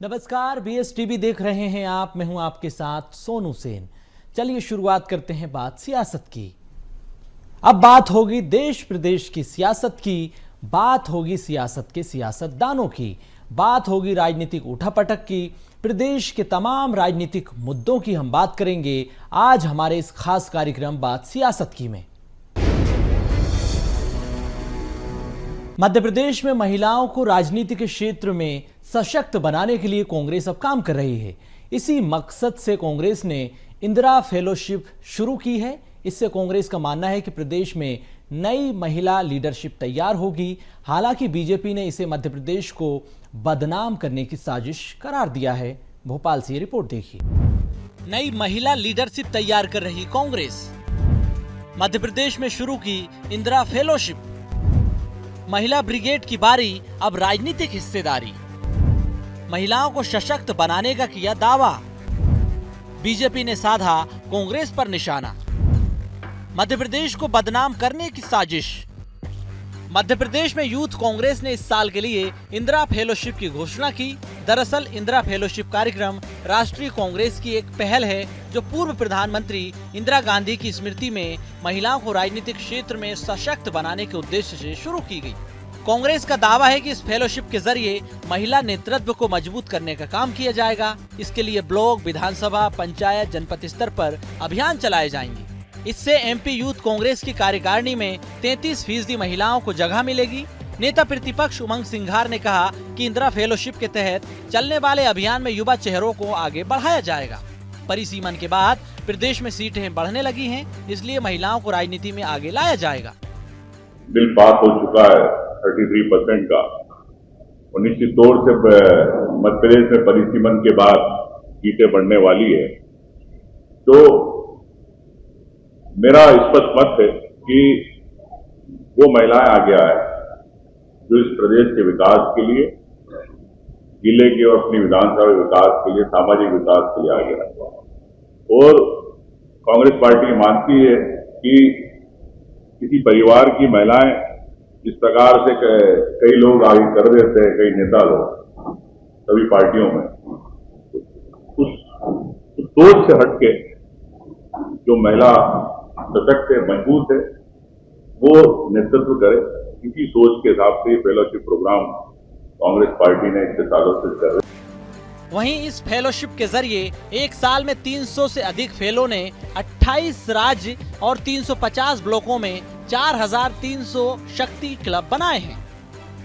नमस्कार, BS TV देख रहे हैं आप। मैं हूं आपके साथ सोनू सेन। चलिए शुरुआत करते हैं बात सियासत की। अब बात होगी देश प्रदेश की सियासत की, बात होगी सियासत के सियासतदानों की, बात होगी राजनीतिक उठापटक की। प्रदेश के तमाम राजनीतिक मुद्दों की हम बात करेंगे आज हमारे इस खास कार्यक्रम बात सियासत की में। मध्य प्रदेश में महिलाओं को राजनीति के क्षेत्र में सशक्त बनाने के लिए कांग्रेस अब काम कर रही है। इसी मकसद से कांग्रेस ने इंदिरा फेलोशिप शुरू की है। इससे कांग्रेस का मानना है कि प्रदेश में नई महिला लीडरशिप तैयार होगी। हालांकि बीजेपी ने इसे मध्य प्रदेश को बदनाम करने की साजिश करार दिया है। भोपाल से ये रिपोर्ट देखिए। नई महिला लीडरशिप तैयार कर रही कांग्रेस, मध्य प्रदेश में शुरू की इंदिरा फेलोशिप। महिला ब्रिगेड की बारी, अब राजनीतिक हिस्सेदारी। महिलाओं को सशक्त बनाने का किया दावा, बीजेपी ने साधा कांग्रेस पर निशाना। मध्य प्रदेश को बदनाम करने की साजिश। मध्य प्रदेश में यूथ कांग्रेस ने इस साल के लिए इंदिरा फेलोशिप की घोषणा की। दरअसल इंदिरा फेलोशिप कार्यक्रम राष्ट्रीय कांग्रेस की एक पहल है जो पूर्व प्रधानमंत्री इंदिरा गांधी की स्मृति में महिलाओं को राजनीतिक क्षेत्र में सशक्त बनाने के उद्देश्य से शुरू की गई। कांग्रेस का दावा है कि इस फेलोशिप के जरिए महिला नेतृत्व को मजबूत करने का काम किया जाएगा। इसके लिए ब्लॉक, विधानसभा, पंचायत, जनपद स्तर पर अभियान चलाए जाएंगे। इससे MP यूथ कांग्रेस की कार्यकारिणी में 33% महिलाओं को जगह मिलेगी। नेता प्रतिपक्ष उमंग सिंघार ने कहा कि इंदिरा फेलोशिप के तहत चलने वाले अभियान में युवा चेहरों को आगे बढ़ाया जाएगा। परिसीमन के बाद प्रदेश में सीटें बढ़ने लगी हैं, इसलिए महिलाओं को राजनीति में आगे लाया जाएगा। बिल पास हो चुका है 33% का। निश्चित तौर से मध्य प्रदेश में परिसीमन के बाद सीटें बढ़ने वाली है। तो मेरा स्पष्ट मत है कि वो महिलाएं आगे आए जो इस प्रदेश के विकास के लिए, जिले के और अपनी विधानसभा विकास के लिए, सामाजिक विकास के लिए आगे आए। और कांग्रेस पार्टी मानती है कि किसी परिवार की महिलाएं जिस प्रकार से कई लोग आगे कर देते हैं, कई नेता लोग सभी पार्टियों में, उस सोच से हटके जो महिला सशक्त है, मजबूत है, वो नेतृत्व करे। इसी सोच के हिसाब से फेलोशिप प्रोग्राम कांग्रेस पार्टी ने इतने सालों से कर रही है। वहीं इस फेलोशिप के जरिए एक साल में 300 से अधिक फेलो ने 28 राज्य और 350 ब्लॉकों में 4300 शक्ति क्लब बनाए हैं।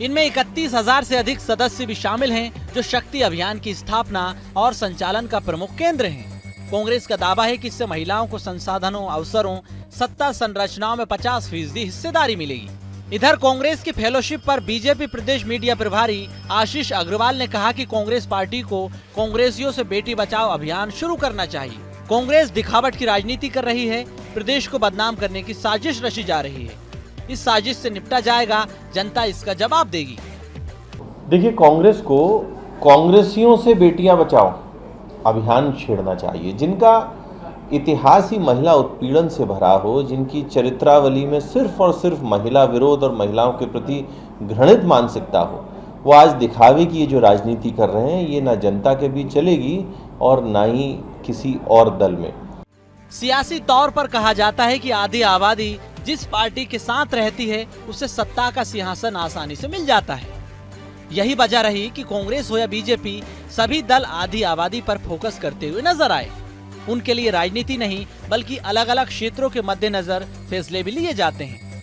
इनमें 31,000 से अधिक सदस्य भी शामिल हैं जो शक्ति अभियान की स्थापना और संचालन का प्रमुख केंद्र हैं। कांग्रेस का दावा है कि इससे महिलाओं को संसाधनों, अवसरों, सत्ता संरचनाओं में 50% हिस्सेदारी मिलेगी। इधर कांग्रेस की फेलोशिप पर बीजेपी प्रदेश मीडिया प्रभारी आशीष अग्रवाल ने कहा कि कांग्रेस पार्टी को कांग्रेसियों से बेटी बचाओ अभियान शुरू करना चाहिए। कांग्रेस दिखावट की राजनीति कर रही है, प्रदेश को बदनाम करने की साजिश रची जा रही है। इस साजिश से निपटा जाएगा, जनता इसका जवाब देगी। देखिए, कांग्रेस को कांग्रेसियों से बेटियां बचाओ अभियान छेड़ना चाहिए, जिनका इतिहास ही महिला उत्पीड़न से भरा हो, जिनकी चरित्रावली में सिर्फ और सिर्फ महिला विरोध और महिलाओं के प्रति घृणित मानसिकता हो, वो आज दिखावे की ये जो राजनीति कर रहे हैं, ये ना जनता के बीच चलेगी और ना ही किसी और दल में। सियासी तौर पर कहा जाता है कि आधी आबादी जिस पार्टी के साथ रहती है उसे सत्ता का सिंहासन आसानी से मिल जाता है। यही वजह रही कि कांग्रेस हो या बीजेपी, सभी दल आधी आबादी पर फोकस करते हुए नजर आए। उनके लिए राजनीति नहीं बल्कि अलग अलग क्षेत्रों के मद्देनजर फैसले भी लिए जाते हैं।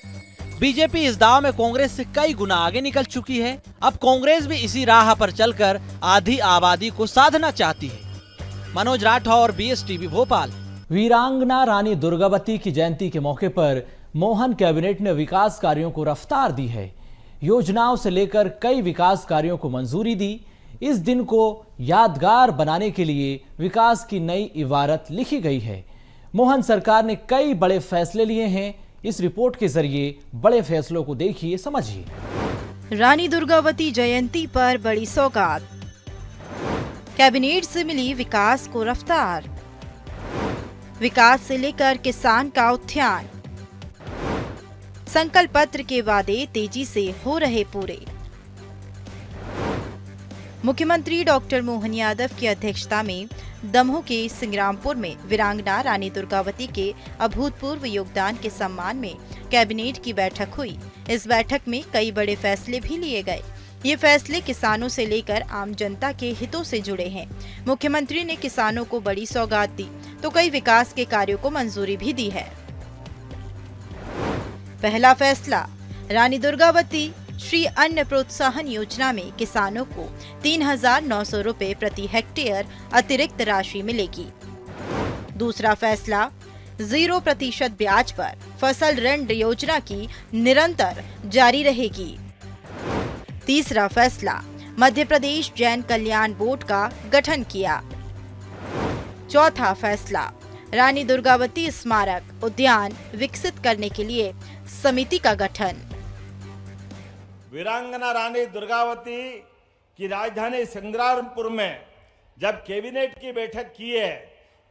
बीजेपी इस दाव में कांग्रेस से कई गुना आगे निकल चुकी है। अब कांग्रेस भी इसी राह पर चलकर आधी आबादी को साधना चाहती है। Manoj Rathore, BS TV, Bhopal. वीरांगना रानी दुर्गावती की जयंती के मौके पर मोहन कैबिनेट ने विकास कार्यों को रफ्तार दी है। योजनाओं से लेकर कई विकास कार्यों को मंजूरी दी। इस दिन को यादगार बनाने के लिए विकास की नई इबारत लिखी गई है। मोहन सरकार ने कई बड़े फैसले लिए हैं। इस रिपोर्ट के जरिए बड़े फैसलों को देखिए, समझिए। रानी दुर्गावती जयंती पर बड़ी सौगात, कैबिनेट से मिली विकास को रफ्तार। विकास से लेकर किसान का उत्थान, संकल्प पत्र के वादे तेजी से हो रहे पूरे। मुख्यमंत्री डॉक्टर मोहन यादव की अध्यक्षता में दमोह के सिंग्रामपुर में वीरांगना रानी दुर्गावती के अभूतपूर्व योगदान के सम्मान में कैबिनेट की बैठक हुई। इस बैठक में कई बड़े फैसले भी लिए गए। ये फैसले किसानों से लेकर आम जनता के हितों से जुड़े हैं। मुख्यमंत्री ने किसानों को बड़ी सौगात दी तो कई विकास के कार्यों को मंजूरी भी दी है। पहला फैसला, रानी दुर्गावती श्री अन्न प्रोत्साहन योजना में किसानों को 3,900 रुपए प्रति हेक्टेयर अतिरिक्त राशि मिलेगी। दूसरा फैसला, 0% ब्याज पर फसल ऋण योजना की निरंतर जारी रहेगी। तीसरा फैसला, मध्य प्रदेश जैन कल्याण बोर्ड का गठन किया। चौथा फैसला, रानी दुर्गावती स्मारक उद्यान विकसित करने के लिए समिति का गठन। वीरांगना रानी दुर्गावती की राजधानी सिंग्रामपुर में जब कैबिनेट की बैठक की है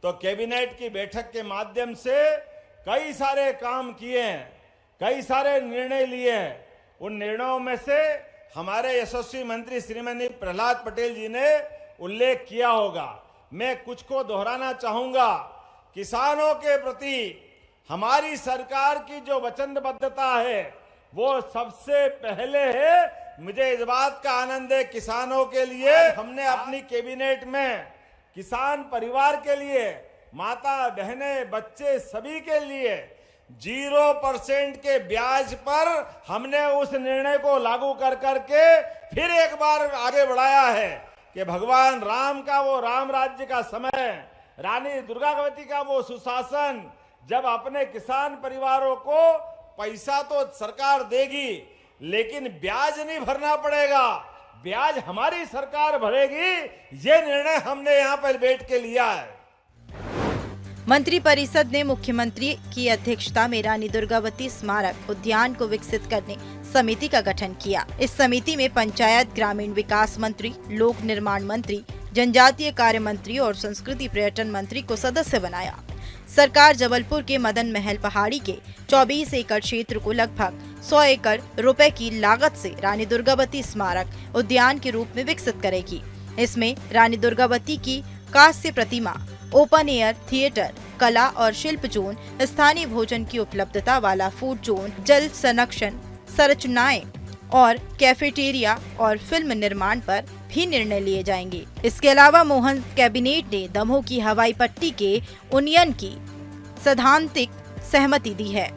तो कैबिनेट की बैठक के माध्यम से कई सारे काम किए हैं, कई सारे निर्णय लिए हैं। उन निर्णयों में से हमारे यशस्वी मंत्री श्रीमती प्रहलाद पटेल जी ने उल्लेख किया होगा। मैं कुछ को दोहराना चाहूंगा। किसानों के प्रति हमारी सरकार की जो वचनबद्धता है वो सबसे पहले है। मुझे इस बात का आनंद है, किसानों के लिए हमने अपनी कैबिनेट में किसान परिवार के लिए, माता बहनें बच्चे सभी के लिए 0% के ब्याज पर हमने उस निर्णय को लागू कर करके फिर एक बार आगे बढ़ाया है कि भगवान राम का वो राम राज्य का समय, रानी दुर्गावती का वो सुशासन, जब अपने किसान परिवारों को पैसा तो सरकार देगी लेकिन ब्याज नहीं भरना पड़ेगा, ब्याज हमारी सरकार भरेगी। ये निर्णय हमने यहाँ पर बैठ के लिया है। मंत्री परिषद ने मुख्यमंत्री की अध्यक्षता में रानी दुर्गावती स्मारक उद्यान को विकसित करने समिति का गठन किया। इस समिति में पंचायत ग्रामीण विकास मंत्री, लोक निर्माण मंत्री, जनजातीय कार्य मंत्री और संस्कृति पर्यटन मंत्री को सदस्य बनाया। सरकार जबलपुर के मदन महल पहाड़ी के 24 एकड़ क्षेत्र को लगभग 100 एकड़ रुपए की लागत से रानी दुर्गावती स्मारक उद्यान के रूप में विकसित करेगी। इसमें रानी दुर्गावती की कांस्य प्रतिमा, ओपन एयर थिएटर, कला और शिल्प जोन, स्थानीय भोजन की उपलब्धता वाला फूड जोन, जल संरक्षण संरचनाएं और कैफेटेरिया और फिल्म निर्माण पर भी निर्णय लिए जाएंगे। इसके अलावा मोहन कैबिनेट ने दमोह की हवाई पट्टी के उन्नयन की सैद्धांतिक सहमति दी है।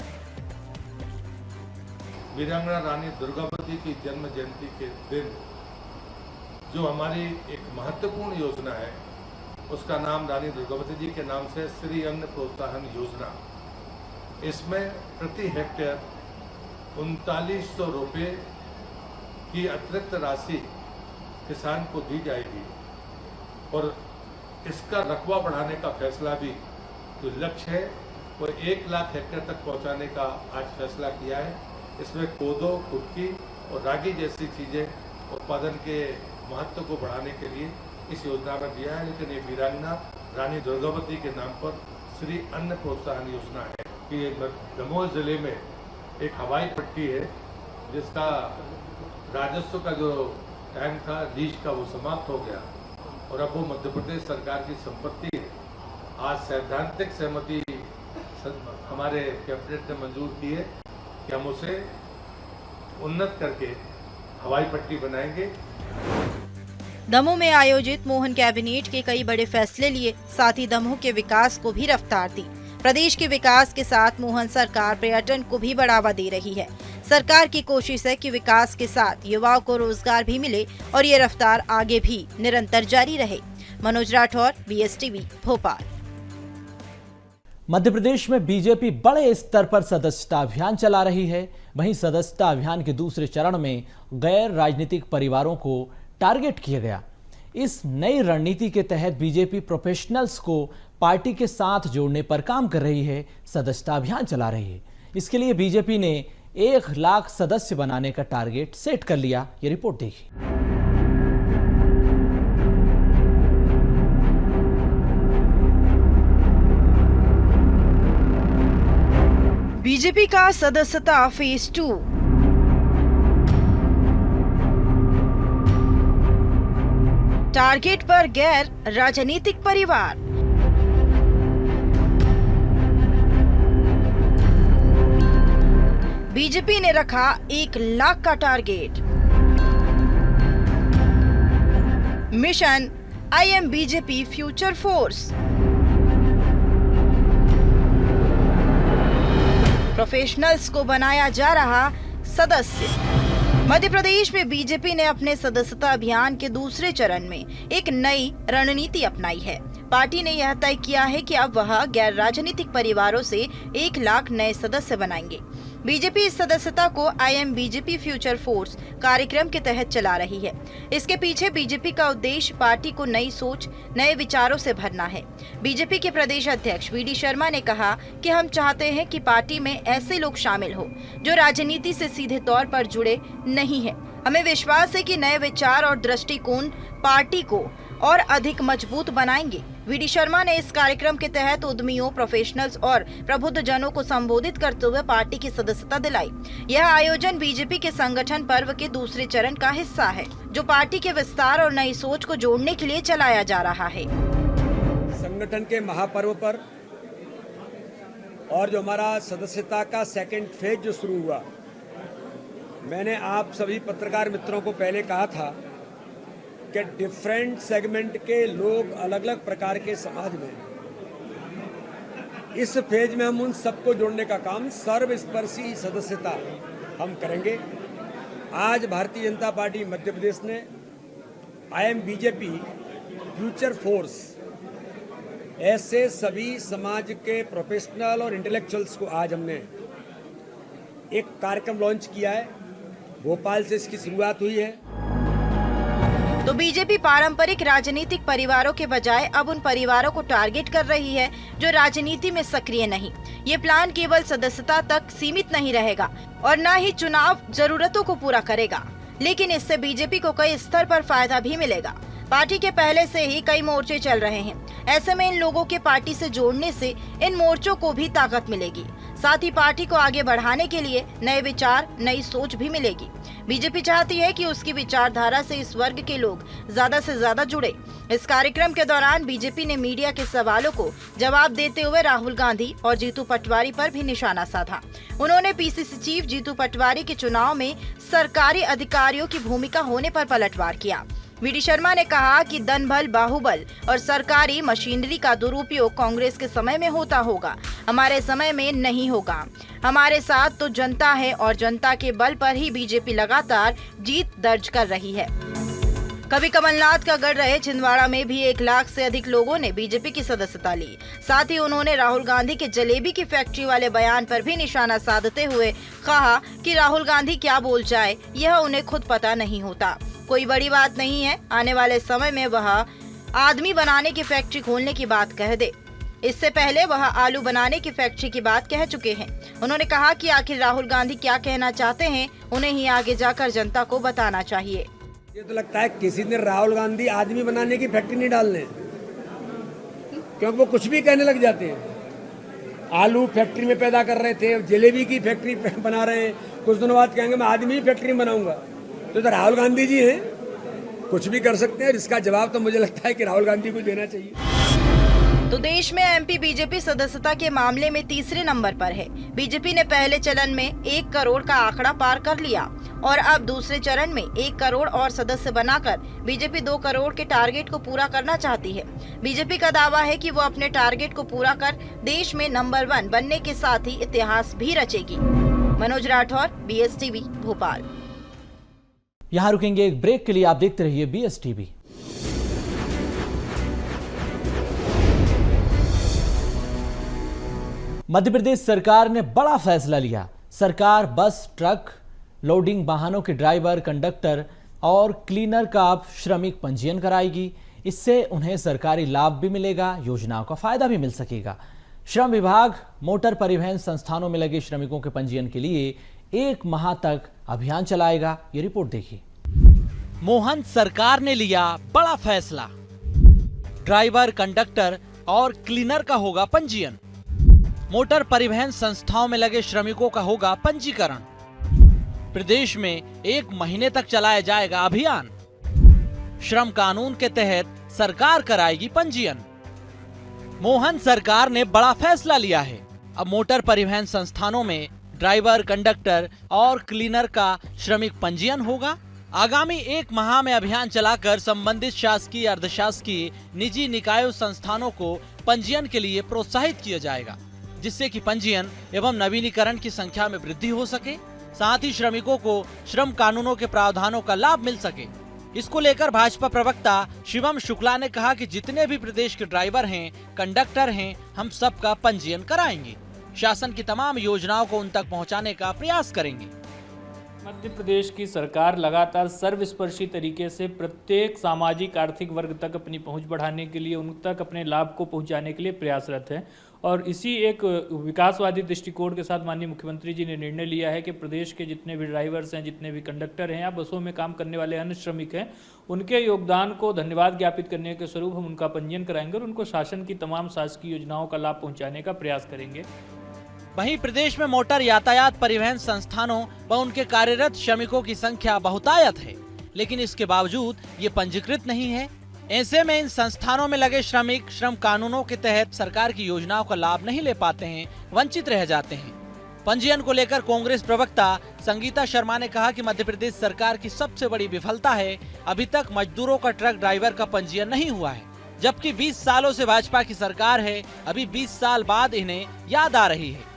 वीरांगना रानी दुर्गावती की जन्म जयंती के दिन जो हमारी एक महत्वपूर्ण योजना है उसका नाम रानी दुर्गावती जी के नाम से श्री अन्न प्रोत्साहन योजना। इसमें प्रति हेक्टेयर 3900 रुपये की अतिरिक्त राशि किसान को दी जाएगी और इसका रकबा बढ़ाने का फैसला भी जो लक्ष्य है वो 1 लाख हेक्टेयर तक पहुंचाने का आज फैसला किया है। इसमें कोदो, कुटकी और रागी जैसी चीज़ें उत्पादन के महत्व को बढ़ाने के लिए इस योजना में दिया है। लेकिन ये वीरांगना रानी दुर्गावती के नाम पर श्री अन्न प्रोत्साहन योजना है कि दमोह जिले में एक हवाई पट्टी है जिसका राजस्व का जो टाइम था लीज का वो समाप्त हो गया और अब वो मध्य प्रदेश सरकार की संपत्ति है। आज सैद्धांतिक सहमति हमारे कैबिनेट ने मंजूर की है कि हम उसे उन्नत करके हवाई पट्टी बनाएंगे। दमोह में आयोजित मोहन कैबिनेट के कई बड़े फैसले लिए, साथ ही दमोह के विकास को भी रफ्तार दी। प्रदेश के विकास के साथ मोहन सरकार पर्यटन को भी बढ़ावा दे रही है। सरकार की कोशिश है कि विकास के साथ युवाओं को रोजगार भी मिले और ये रफ्तार आगे भी निरंतर जारी रहे। मनोज राठौर, BSTV, भोपाल। मध्य प्रदेश में बीजेपी बड़े स्तर पर सदस्यता अभियान चला रही है। वहीं सदस्यता अभियान के दूसरे चरण में गैर राजनीतिक परिवारों को टारगेट किया गया। इस नई रणनीति के तहत बीजेपी प्रोफेशनल्स को पार्टी के साथ जोड़ने पर काम कर रही है, सदस्यता अभियान चला रही है। इसके लिए बीजेपी ने 1 लाख सदस्य बनाने का टारगेट सेट कर लिया। ये रिपोर्ट देखिए। बीजेपी का सदस्यता फेज 2। टारगेट पर गैर राजनीतिक परिवार। बीजेपी ने रखा 1 लाख का target. Mission I am BJP future force. Professionals को बनाया जा रहा सदस्य। मध्य प्रदेश में बीजेपी ने अपने सदस्यता अभियान के दूसरे चरण में एक नई रणनीति अपनाई है। पार्टी ने यह तय किया है कि अब वह गैर राजनीतिक परिवारों से 1 लाख नए सदस्य बनाएंगे। बीजेपी इस सदस्यता को I am BJP future force कार्यक्रम के तहत चला रही है। इसके पीछे बीजेपी का उद्देश्य पार्टी को नई सोच, नए विचारों से भरना है। बीजेपी के प्रदेश अध्यक्ष वी डी शर्मा ने कहा कि हम चाहते हैं कि पार्टी में ऐसे लोग शामिल हो जो राजनीति से सीधे तौर पर जुड़े नहीं है। हमें विश्वास है कि नए विचार और दृष्टिकोण पार्टी को और अधिक मजबूत बनाएंगे। वी डी शर्मा ने इस कार्यक्रम के तहत उद्यमियों, प्रोफेशनल्स और प्रबुद्ध जनों को संबोधित करते हुए पार्टी की सदस्यता दिलाई। यह आयोजन बीजेपी के संगठन पर्व के दूसरे चरण का हिस्सा है, जो पार्टी के विस्तार और नई सोच को जोड़ने के लिए चलाया जा रहा है। संगठन के महापर्व पर और जो हमारा सदस्यता का सेकंड फेज जो शुरू हुआ, मैंने आप सभी पत्रकार मित्रों को पहले कहा था कि डिफरेंट सेगमेंट के लोग अलग अलग प्रकार के समाज में, इस फेज में हम उन सबको जोड़ने का काम सर्वस्पर्शी सदस्यता हम करेंगे। आज भारतीय जनता पार्टी मध्य प्रदेश ने I am BJP future force ऐसे सभी समाज के प्रोफेशनल और इंटेलेक्चुअल्स को आज हमने एक कार्यक्रम लॉन्च किया है। भोपाल से इसकी शुरुआत हुई है। तो बीजेपी पारंपरिक राजनीतिक परिवारों के बजाय अब उन परिवारों को टारगेट कर रही है जो राजनीति में सक्रिय नहीं। ये प्लान केवल सदस्यता तक सीमित नहीं रहेगा और न ही चुनाव जरूरतों को पूरा करेगा, लेकिन इससे बीजेपी को कई स्तर पर फायदा भी मिलेगा। पार्टी के पहले से ही कई मोर्चे चल रहे हैं। ऐसे में इन लोगों के पार्टी से जोड़ने से इन मोर्चों को भी ताकत मिलेगी। साथ ही पार्टी को आगे बढ़ाने के लिए नए विचार, नई सोच भी मिलेगी। बीजेपी चाहती है कि उसकी विचारधारा से इस वर्ग के लोग ज्यादा से ज्यादा जुड़े। इस कार्यक्रम के दौरान बीजेपी ने मीडिया के सवालों को जवाब देते हुए राहुल गांधी और जीतू पटवारी पर भी निशाना साधा। उन्होंने पीसीसी चीफ जीतू पटवारी के चुनाव में सरकारी अधिकारियों की भूमिका होने पर पलटवार किया। वी डी शर्मा ने कहा कि धनबल, बाहुबल और सरकारी मशीनरी का दुरुपयोग कांग्रेस के समय में होता होगा, हमारे समय में नहीं होगा। हमारे साथ तो जनता है और जनता के बल पर ही बीजेपी लगातार जीत दर्ज कर रही है। कभी कमलनाथ का गढ़ रहे छिंदवाड़ा में भी 1 लाख से अधिक लोगों ने बीजेपी की सदस्यता ली। साथ ही उन्होंने राहुल गांधी के जलेबी की फैक्ट्री वाले बयान पर भी निशाना साधते हुए कहा कि राहुल गांधी क्या बोल जाए यह उन्हें खुद पता नहीं होता। कोई बड़ी बात नहीं है, आने वाले समय में वह आदमी बनाने की फैक्ट्री खोलने की बात कह दे। इससे पहले वह आलू बनाने की फैक्ट्री की बात कह चुके हैं। उन्होंने कहा कि आखिर राहुल गांधी क्या कहना चाहते हैं, उन्हें ही आगे जाकर जनता को बताना चाहिए। ये तो लगता है किसी दिन राहुल गांधी आदमी बनाने की फैक्ट्री नहीं डालने, क्योंकि वो कुछ भी कहने लग जाते हैं। आलू फैक्ट्री में पैदा कर रहे थे, जलेबी की फैक्ट्री बना रहे हैं, कुछ दिनों बाद कहेंगे मैं आदमी फैक्ट्री बनाऊंगा। तो राहुल गांधी जी हैं, कुछ भी कर सकते हैं। इसका जवाब तो मुझे लगता है कि राहुल गांधी को देना चाहिए। तो देश में एमपी बीजेपी सदस्यता के मामले में तीसरे नंबर पर है। बीजेपी ने पहले चरण में 1 करोड़ का आंकड़ा पार कर लिया और अब दूसरे चरण में 1 करोड़ और सदस्य बनाकर बीजेपी 2 करोड़ के टारगेट को पूरा करना चाहती है। बीजेपी का दावा है कि वो अपने टारगेट को पूरा कर देश में नंबर 1 बनने के साथ ही इतिहास भी रचेगी। मनोज राठौर, BSTV, भोपाल। यहां रुकेंगे एक ब्रेक के लिए। आप देखते रहिए BSTV। मध्य प्रदेश सरकार ने बड़ा फैसला लिया। सरकार बस, ट्रक, लोडिंग वाहनों के ड्राइवर, कंडक्टर और क्लीनर का अब श्रमिक पंजीयन कराएगी। इससे उन्हें सरकारी लाभ भी मिलेगा, योजनाओं का फायदा भी मिल सकेगा। श्रम विभाग मोटर परिवहन संस्थानों में लगे श्रमिकों के पंजीयन के लिए 1 माह तक अभियान चलाएगा। ये रिपोर्ट देखिए। मोहन सरकार ने लिया बड़ा फैसला। ड्राइवर, कंडक्टर और क्लीनर का होगा पंजीयन। मोटर परिवहन संस्थाओं में लगे श्रमिकों का होगा पंजीकरण। प्रदेश में 1 महीने तक चलाया जाएगा अभियान। श्रम कानून के तहत सरकार कराएगी पंजीयन। मोहन सरकार ने बड़ा फैसला लिया है। अब मोटर परिवहन संस्थानों में ड्राइवर, कंडक्टर और क्लीनर का श्रमिक पंजीयन होगा। आगामी 1 माह में अभियान चलाकर संबंधित शासकीय, अर्धशासकीय, निजी निकायों, संस्थानों को पंजीयन के लिए प्रोत्साहित किया जाएगा, जिससे कि पंजीयन एवं नवीनीकरण की संख्या में वृद्धि हो सके, साथ ही श्रमिकों को श्रम कानूनों के प्रावधानों का लाभ मिल सके। इसको लेकर भाजपा प्रवक्ता शिवम शुक्ला ने कहा कि जितने भी प्रदेश के ड्राइवर हैं, कंडक्टर हैं, हम सबका पंजीयन कराएंगे। शासन की तमाम योजनाओं को उन तक पहुंचाने का प्रयास करेंगे। मध्य प्रदेश की सरकार लगातार सर्वस्पर्शी तरीके से प्रत्येक सामाजिक आर्थिक वर्ग तक अपनी पहुंच बढ़ाने के लिए, उन तक अपने लाभ को पहुंचाने के लिए प्रयासरत है। और इसी एक विकासवादी दृष्टिकोण के साथ माननीय मुख्यमंत्री जी ने निर्णय लिया है कि प्रदेश के जितने भी ड्राइवर्स हैं, जितने भी कंडक्टर हैं या बसों में काम करने वाले अन्य श्रमिक हैं, उनके योगदान को धन्यवाद ज्ञापित करने के स्वरूप हम उनका पंजीयन कराएंगे और उनको शासन की तमाम शासकीय योजनाओं का लाभ पहुँचाने का प्रयास करेंगे। वहीं प्रदेश में मोटर यातायात परिवहन संस्थानों व उनके कार्यरत श्रमिकों की संख्या बहुतायत है, लेकिन इसके बावजूद ये पंजीकृत नहीं है। ऐसे में इन संस्थानों में लगे श्रमिक श्रम कानूनों के तहत सरकार की योजनाओं का लाभ नहीं ले पाते हैं, वंचित रह जाते हैं। पंजीयन को लेकर कांग्रेस प्रवक्ता संगीता शर्मा ने कहा कि मध्य प्रदेश सरकार की सबसे बड़ी विफलता है, अभी तक मजदूरों का ट्रक ड्राइवर का पंजीयन नहीं हुआ है, जबकि 20 सालों से भाजपा की सरकार है। अभी 20 साल बाद इन्हें याद आ रही है।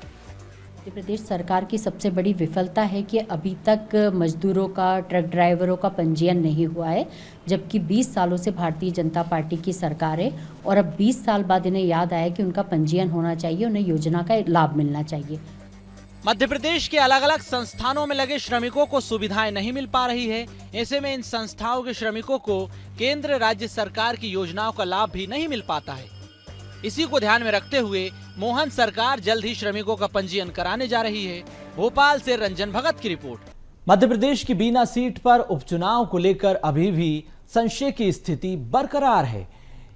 मध्य प्रदेश सरकार की सबसे बड़ी विफलता है कि अभी तक मजदूरों का, ट्रक ड्राइवरों का पंजीयन नहीं हुआ है, जबकि 20 सालों से भारतीय जनता पार्टी की सरकार है और अब 20 साल बाद इन्हें याद आया कि उनका पंजीयन होना चाहिए, उन्हें योजना का लाभ मिलना चाहिए। मध्य प्रदेश के अलग अलग संस्थानों में लगे श्रमिकों को सुविधाएं नहीं मिल पा रही है। ऐसे में इन संस्थाओं के श्रमिकों को केंद्र राज्य सरकार की योजनाओं का लाभ भी नहीं मिल पाता है। इसी को ध्यान में रखते हुए मोहन सरकार जल्द ही श्रमिकों का पंजीयन कराने जा रही है। भोपाल से रंजन भगत की रिपोर्ट। मध्य प्रदेश की बीना सीट पर उपचुनाव को लेकर अभी भी संशय की स्थिति बरकरार है।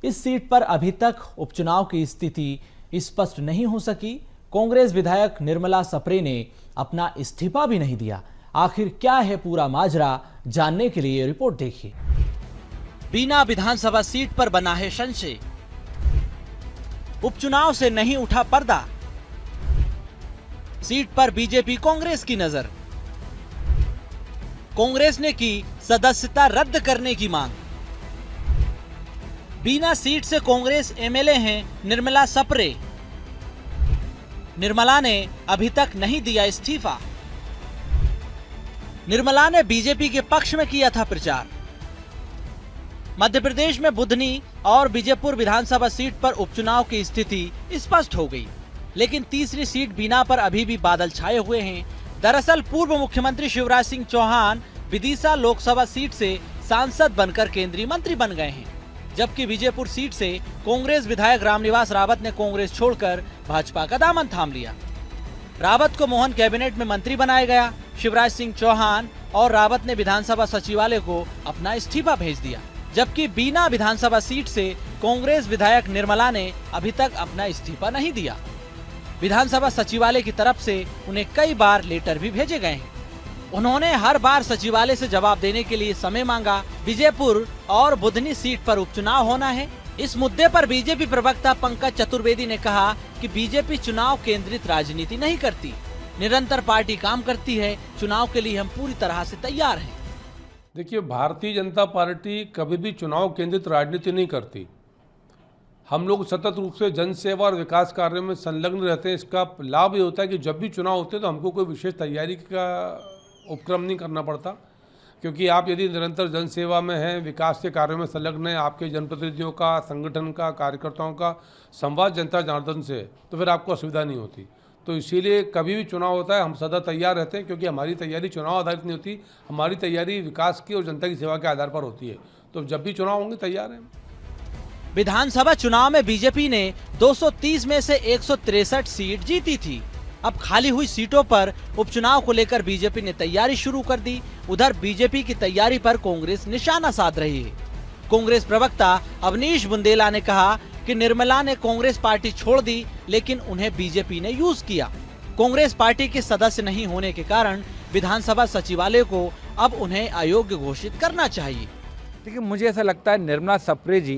इस सीट पर अभी तक उपचुनाव की स्थिति स्पष्ट नहीं हो सकी। कांग्रेस विधायक निर्मला सप्रे ने अपना इस्तीफा भी नहीं दिया। आखिर क्या है पूरा माजरा, जानने के लिए रिपोर्ट देखिए। बीना विधानसभा सीट पर बना है संशय। उपचुनाव से नहीं उठा पर्दा। सीट पर बीजेपी कांग्रेस की नजर। कांग्रेस ने की सदस्यता रद्द करने की मांग। बीना सीट से कांग्रेस एमएलए हैं निर्मला सप्रे। निर्मला ने अभी तक नहीं दिया इस्तीफा। निर्मला ने बीजेपी के पक्ष में किया था प्रचार। मध्य प्रदेश में बुधनी और बीजेपुर विधानसभा सीट पर उपचुनाव की स्थिति स्पष्ट हो गई, लेकिन तीसरी सीट बीना पर अभी भी बादल छाए हुए हैं। दरअसल पूर्व मुख्यमंत्री शिवराज सिंह चौहान विदिशा लोकसभा सीट से सांसद बनकर केंद्रीय मंत्री बन गए हैं, जबकि विजयपुर सीट से कांग्रेस विधायक रामनिवास रावत ने कांग्रेस छोड़कर भाजपा का दामन थाम लिया। रावत को मोहन कैबिनेट में मंत्री बनाया गया। शिवराज सिंह चौहान और रावत ने विधानसभा सचिवालय को अपना इस्तीफा भेज दिया, जबकि बीना विधानसभा सीट से कांग्रेस विधायक निर्मला ने अभी तक अपना इस्तीफा नहीं दिया। विधानसभा सचिवालय की तरफ से उन्हें कई बार लेटर भी भेजे गए हैं। उन्होंने हर बार सचिवालय से जवाब देने के लिए समय मांगा। विजयपुर और बुधनी सीट पर उपचुनाव होना है। इस मुद्दे पर बीजेपी प्रवक्ता पंकज चतुर्वेदी ने कहा कि बीजेपी चुनाव केंद्रित राजनीति नहीं करती, निरंतर पार्टी काम करती है। चुनाव के लिए हम पूरी तरह से तैयार हैं। देखिए, भारतीय जनता पार्टी कभी भी चुनाव केंद्रित राजनीति नहीं करती। हम लोग सतत रूप से जन सेवा और विकास कार्यों में संलग्न रहते हैं। इसका लाभ ये होता है कि जब भी चुनाव होते हैं तो हमको कोई विशेष तैयारी का उपक्रम नहीं करना पड़ता, क्योंकि आप यदि निरंतर जन सेवा में हैं, विकास के कार्यों में संलग्न हैं, आपके जनप्रतिनिधियों का, संगठन का, कार्यकर्ताओं का संवाद जनता जनार्दन से, तो फिर आपको असुविधा नहीं होती। तो इसीलिए कभी भी चुनाव होता है हम सदा तैयार रहते हैं, क्योंकि हमारी तैयारी चुनाव आधारित नहीं होती, हमारी तैयारी विकास की और जनता की सेवा के आधार पर होती है। तो जब भी चुनाव होंगे तैयार हैं। विधानसभा चुनाव में बीजेपी ने 230 में से 163 सीट जीती थी। अब खाली हुई सीटों पर उपचुनाव को लेकर बीजेपी ने तैयारी शुरू कर दी। उधर बीजेपी की तैयारी पर कांग्रेस निशाना साध रही है। कांग्रेस प्रवक्ता अवनीश बुंदेला ने कहा कि निर्मला ने कांग्रेस पार्टी छोड़ दी, लेकिन उन्हें बीजेपी ने यूज किया। कांग्रेस पार्टी के सदस्य नहीं होने के कारण विधानसभा सचिवालय को अब उन्हें अयोग्य घोषित करना चाहिए। देखिए, मुझे ऐसा लगता है निर्मला सप्रे जी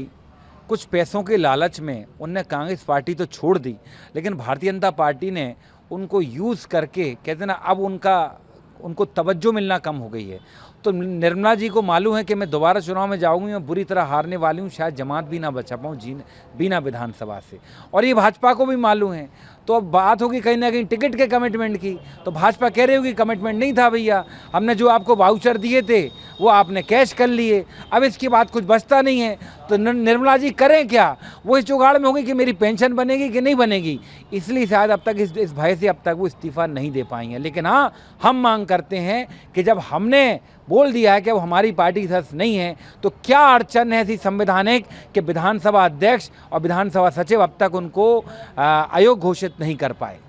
कुछ पैसों के लालच में उनने कांग्रेस पार्टी तो छोड़ दी, लेकिन भारतीय जनता पार्टी ने उनको यूज़ करके, कहते ना, अब उनको तवज्जो मिलना कम हो गई है। तो निर्मला जी को मालूम है कि मैं दोबारा चुनाव में जाऊंगी, मैं बुरी तरह हारने वाली हूँ, शायद जमात भी ना बचा पाऊँ बिना विधानसभा से, और ये भाजपा को भी मालूम है। तो अब बात होगी कहीं ना कहीं टिकट के कमिटमेंट की, तो भाजपा कह रही होगी कमिटमेंट नहीं था भैया, हमने जो आपको वाउचर दिए थे वो आपने कैश कर लिए, अब इसके बाद कुछ बचता नहीं है। तो निर्मला जी करें क्या? वो इस जुगाड़ में होगी कि मेरी पेंशन बनेगी कि नहीं बनेगी, इसलिए शायद अब तक इस भय से अब तक वो इस्तीफा नहीं दे पाई हैं। लेकिन हाँ, हम मांग करते हैं कि जब हमने बोल दिया है कि अब हमारी पार्टी की सदस्य नहीं है, तो क्या अड़चन है ऐसी संवैधानिक कि विधानसभा अध्यक्ष और विधानसभा सचिव अब तक उनको अयोग्य घोषित नहीं कर पाए।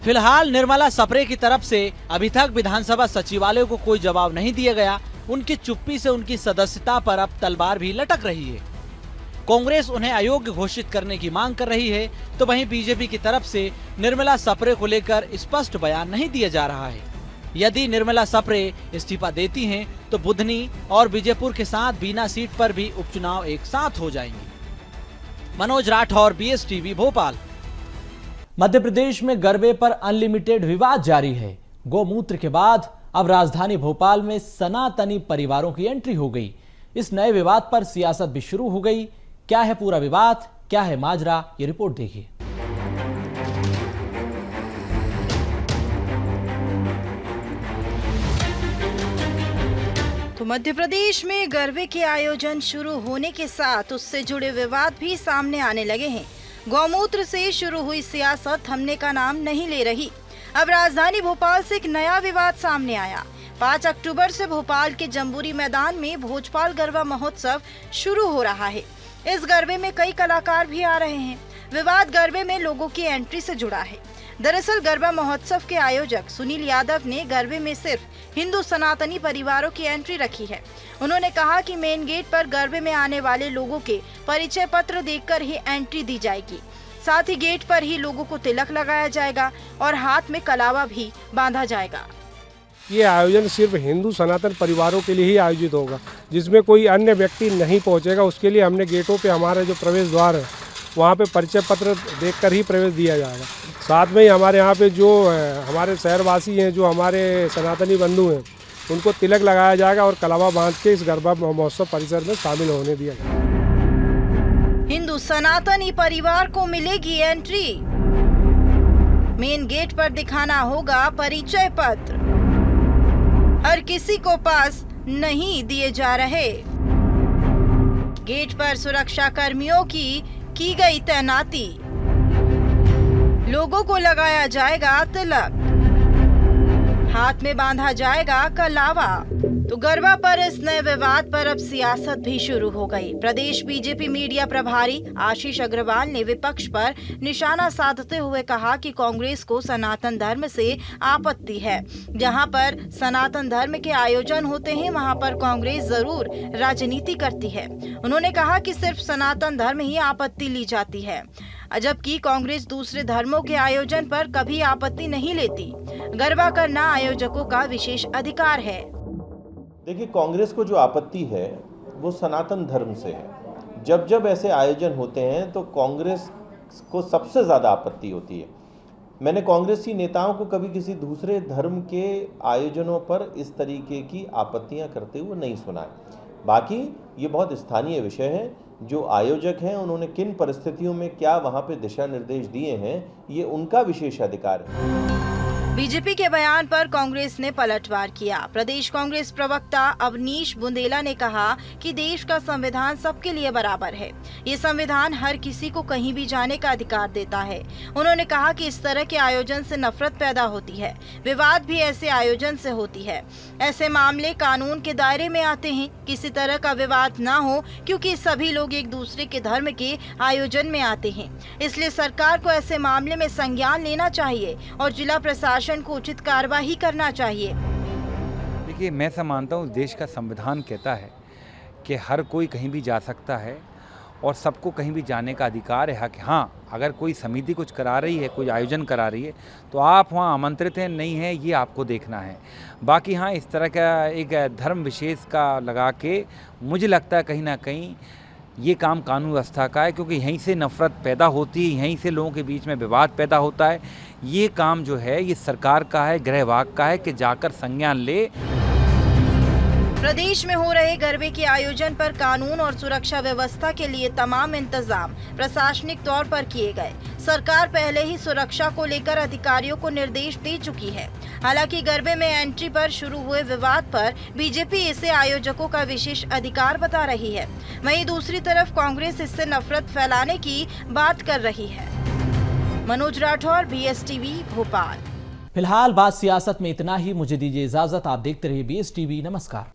फिलहाल निर्मला सप्रे की तरफ से अभी तक विधानसभा सचिवालय को कोई जवाब नहीं दिया गया। उनकी चुप्पी से उनकी सदस्यता पर अब तलवार भी लटक रही है। कांग्रेस उन्हें अयोग्य घोषित करने की मांग कर रही है, तो वहीं बीजेपी की तरफ से निर्मला सप्रे को लेकर स्पष्ट बयान नहीं दिया जा रहा है। यदि निर्मला सप्रे इस्तीफा देती हैं, तो बुधनी और बीजेपुर के साथ बीना सीट पर भी उपचुनाव एक साथ हो जाएंगे। मनोज राठौर, BSTV भोपाल। मध्य प्रदेश में गरबे पर अनलिमिटेड विवाद जारी है। गौमूत्र के बाद अब राजधानी भोपाल में सनातनी परिवारों की एंट्री हो गई। इस नए विवाद पर सियासत भी शुरू हो गई। क्या है पूरा विवाद, क्या है माजरा, ये रिपोर्ट देखिए। तो मध्य प्रदेश में गरबे के आयोजन शुरू होने के साथ उससे जुड़े विवाद भी सामने आने लगे हैं। गौमूत्र से शुरू हुई सियासत थमने का नाम नहीं ले रही। अब राजधानी भोपाल से एक नया विवाद सामने आया। 5 अक्टूबर से भोपाल के जम्बूरी मैदान में भोजपाल गरबा महोत्सव शुरू हो रहा है। इस गरबे में कई कलाकार भी आ रहे हैं। विवाद गरबे में लोगों की एंट्री से जुड़ा है। दरअसल गरबा महोत्सव के आयोजक सुनील यादव ने गरबे में सिर्फ हिंदू सनातनी परिवारों की एंट्री रखी है। उन्होंने कहा कि मेन गेट पर गरबे में आने वाले लोगों के परिचय पत्र देखकर ही एंट्री दी जाएगी। साथ ही गेट पर ही लोगों को तिलक लगाया जाएगा और हाथ में कलावा भी बांधा जाएगा। ये आयोजन सिर्फ हिंदू सनातन परिवारों के लिए ही आयोजित होगा, जिसमें कोई अन्य व्यक्ति नहीं पहुंचेगा। उसके लिए हमने गेटों पे हमारे जो प्रवेश द्वार है वहाँ पे परिचय पत्र देखकर ही प्रवेश दिया जाएगा। साथ में ही हमारे यहाँ पे जो हमारे शहरवासी हैं, जो हमारे सनातनी बंधु हैं, उनको तिलक लगाया जाएगा और कलावा बांध के इस गरबा महोत्सव परिसर में शामिल होने दिया जाएगा। हिंदू सनातनी परिवार को मिलेगी एंट्री। मेन गेट पर दिखाना होगा परिचय पत्र। हर किसी को पास नहीं दिए जा रहे। गेट पर सुरक्षा कर्मियों की गई तैनाती। लोगों को लगाया जाएगा तिलक, हाथ में बांधा जाएगा कलावा। तो गरबा पर इस नए विवाद पर अब सियासत भी शुरू हो गई। प्रदेश बीजेपी मीडिया प्रभारी आशीष अग्रवाल ने विपक्ष पर निशाना साधते हुए कहा कि कांग्रेस को सनातन धर्म से आपत्ति है। जहां पर सनातन धर्म के आयोजन होते हैं, वहां पर कांग्रेस जरूर राजनीति करती है। उन्होंने कहा कि सिर्फ सनातन धर्म ही आपत्ति ली जाती है, जबकि कांग्रेस दूसरे धर्मों के आयोजन पर कभी आपत्ति नहीं लेती। गरबा करना आयोजकों का विशेष अधिकार है। देखिए, कांग्रेस को जो आपत्ति है वो सनातन धर्म से है। जब जब ऐसे आयोजन होते हैं तो कांग्रेस को सबसे ज़्यादा आपत्ति होती है। मैंने कांग्रेसी नेताओं को कभी किसी दूसरे धर्म के आयोजनों पर इस तरीके की आपत्तियां करते हुए नहीं सुना है। बाकी ये बहुत स्थानीय विषय है। जो आयोजक हैं उन्होंने किन परिस्थितियों में क्या वहाँ पे दिशा निर्देश दिए हैं, ये उनका विशेष अधिकार है। बीजेपी के बयान पर कांग्रेस ने पलटवार किया। प्रदेश कांग्रेस प्रवक्ता अवनीश बुंदेला ने कहा कि देश का संविधान सबके लिए बराबर है। ये संविधान हर किसी को कहीं भी जाने का अधिकार देता है। उन्होंने कहा कि इस तरह के आयोजन से नफरत पैदा होती है, विवाद भी ऐसे आयोजन से होती है। ऐसे मामले कानून के दायरे में आते हैं। किसी तरह का विवाद ना हो, क्योंकि सभी लोग एक दूसरे के धर्म के आयोजन में आते हैं। इसलिए सरकार को ऐसे मामले में संज्ञान लेना चाहिए और जिला प्रशासन को उचित कार्रवाई करना चाहिए। देखिए, मैं ऐसा मानता हूँ देश का संविधान कहता है कि हर कोई कहीं भी जा सकता है और सबको कहीं भी जाने का अधिकार है कि हाँ, अगर कोई समिति कुछ करा रही है, कोई आयोजन करा रही है, तो आप वहाँ आमंत्रित हैं नहीं हैं, ये आपको देखना है। बाकी हाँ, इस तरह का एक धर्म विशेष का लगा के मुझे लगता है कहीं ना कहीं ये काम कानून व्यवस्था का है, क्योंकि यहीं से नफरत पैदा होती है, यहीं से लोगों के बीच में विवाद पैदा होता है। ये काम जो है ये सरकार का है, गृह विभाग का है कि जाकर संज्ञान ले। प्रदेश में हो रहे गरबे के आयोजन पर कानून और सुरक्षा व्यवस्था के लिए तमाम इंतजाम प्रशासनिक तौर पर किए गए। सरकार पहले ही सुरक्षा को लेकर अधिकारियों को निर्देश दे चुकी है। हालांकि गरबे में एंट्री पर शुरू हुए विवाद पर बीजेपी इसे आयोजकों का विशेष अधिकार बता रही है। वहीं दूसरी तरफ कांग्रेस इससे नफरत फैलाने की बात कर रही है। मनोज राठौर, BSTV, भोपाल। फिलहाल बात सियासत में इतना ही। मुझे दीजिए इजाजत। आप देखते रहिए BSTV। नमस्कार।